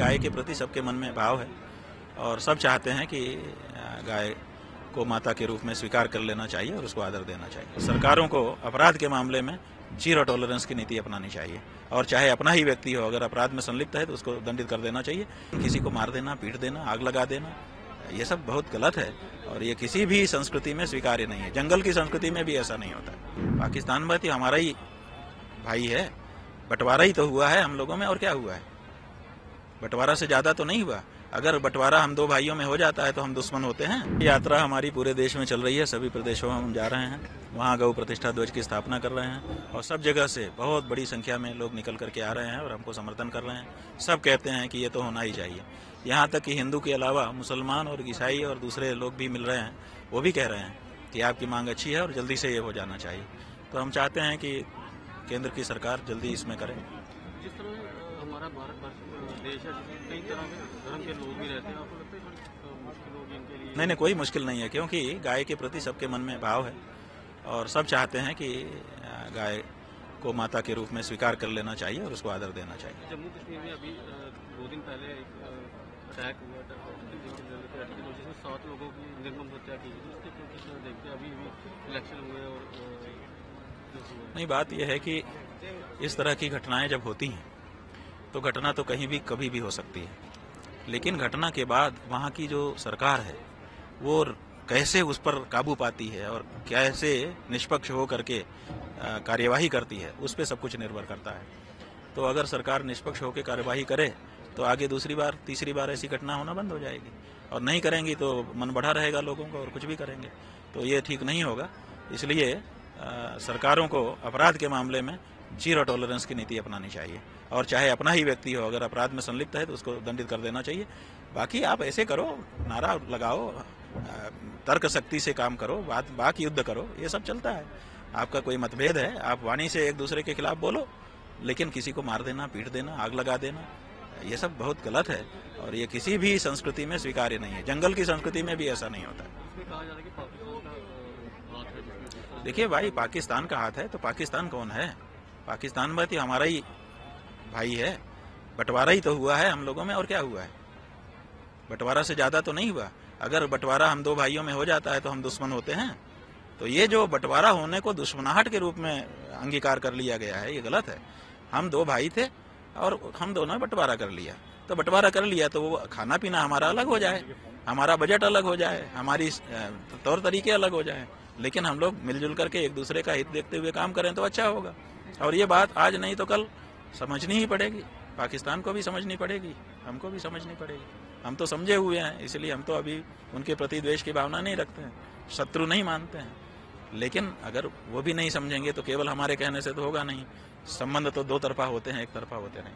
गाय के प्रति सबके मन में भाव है और सब चाहते हैं कि गाय को माता के रूप में स्वीकार कर लेना चाहिए और उसको आदर देना चाहिए। सरकारों को अपराध के मामले में जीरो टॉलरेंस की नीति अपनानी चाहिए और चाहे अपना ही व्यक्ति हो, अगर अपराध में संलिप्त है तो उसको दंडित कर देना चाहिए। किसी को मार देना, पीट देना, आग लगा देना, ये सब बहुत गलत है और ये किसी भी संस्कृति में स्वीकार्य नहीं है। जंगल की संस्कृति में भी ऐसा नहीं होता। पाकिस्तान में तो हमारा ही भाई है, बंटवारा ही तो हुआ है हम लोगों में, और क्या हुआ है? बंटवारा से ज्यादा तो नहीं हुआ। अगर बंटवारा हम दो भाइयों में हो जाता है तो हम दुश्मन होते हैं। यात्रा हमारी पूरे देश में चल रही है, सभी प्रदेशों में हम जा रहे हैं, वहाँ गौ प्रतिष्ठा ध्वज की स्थापना कर रहे हैं और सब जगह से बहुत बड़ी संख्या में लोग निकल करके आ रहे हैं और हमको समर्थन कर रहे हैं। सब कहते हैं कि ये तो होना ही चाहिए। यहाँ तक कि हिंदू के अलावा मुसलमान और ईसाई और दूसरे लोग भी मिल रहे हैं, वो भी कह रहे हैं कि आपकी मांग अच्छी है और जल्दी से ये हो जाना चाहिए। तो हम चाहते हैं कि केंद्र की सरकार जल्दी इसमें करे। जिस तरह हमारा भारत देश है, कई तरह के धर्म के लोग भी रहते हैं, आपको लगता है मुश्किल होगी इनके लिए? नहीं, कोई मुश्किल नहीं है, क्योंकि गाय के प्रति सबके मन में भाव है और सब चाहते हैं कि गाय को माता के रूप में स्वीकार कर लेना चाहिए और उसको आदर देना चाहिए। जम्मू कश्मीर में अभी 2 दिन पहले एक अटैक हुआ था जिसमें 7 लोगों की निर्मम हत्या की। उसके देखते अभी इलेक्शन हुए और नहीं, बात यह है कि इस तरह की घटनाएं जब होती हैं तो घटना तो कहीं भी कभी भी हो सकती है, लेकिन घटना के बाद वहाँ की जो सरकार है वो कैसे उस पर काबू पाती है और कैसे निष्पक्ष हो करके कार्यवाही करती है, उस पर सब कुछ निर्भर करता है। तो अगर सरकार निष्पक्ष होकर कार्यवाही करे तो आगे दूसरी बार, तीसरी बार ऐसी घटना होना बंद हो जाएगी, और नहीं करेंगी तो मन बढ़ा रहेगा लोगों का और कुछ भी करेंगे, तो ये ठीक नहीं होगा। इसलिए सरकारों को अपराध के मामले में जीरो टॉलरेंस की नीति अपनानी चाहिए और चाहे अपना ही व्यक्ति हो, अगर अपराध में संलिप्त है तो उसको दंडित कर देना चाहिए। बाकी आप ऐसे करो, नारा लगाओ, तर्क शक्ति से काम करो, बात युद्ध करो, ये सब चलता है। आपका कोई मतभेद है, आप वाणी से एक दूसरे के खिलाफ बोलो, लेकिन किसी को मार देना, पीट देना, आग लगा देना, ये सब बहुत गलत है और ये किसी भी संस्कृति में स्वीकार्य नहीं है। जंगल की संस्कृति में भी ऐसा नहीं होता। देखिए भाई, पाकिस्तान का हाथ है तो पाकिस्तान कौन है? पाकिस्तान में तो हमारा ही भाई है, बंटवारा ही तो हुआ है हम लोगों में, और क्या हुआ है? बंटवारा से ज्यादा तो नहीं हुआ। अगर बंटवारा हम दो भाइयों में हो जाता है तो हम दुश्मन होते हैं। तो ये जो बंटवारा होने को दुश्मनाहट के रूप में अंगीकार कर लिया गया है, ये गलत है। हम 2 भाई थे और हम दोनों बंटवारा कर लिया, तो बंटवारा कर लिया तो वो खाना पीना हमारा अलग हो जाए, हमारा बजट अलग हो जाए, हमारी तौर तरीके अलग हो जाए, लेकिन हम लोग मिलजुल करके एक दूसरे का हित देखते हुए काम करें तो अच्छा होगा। और ये बात आज नहीं तो कल समझनी ही पड़ेगी, पाकिस्तान को भी समझनी पड़ेगी, हमको भी समझनी पड़ेगी। हम तो समझे हुए हैं, इसलिए हम तो अभी उनके प्रति द्वेष की भावना नहीं रखते हैं, शत्रु नहीं मानते हैं। लेकिन अगर वो भी नहीं समझेंगे तो केवल हमारे कहने से तो होगा नहीं। संबंध तो 2 तरफा होते हैं, एक तरफा होते नहीं।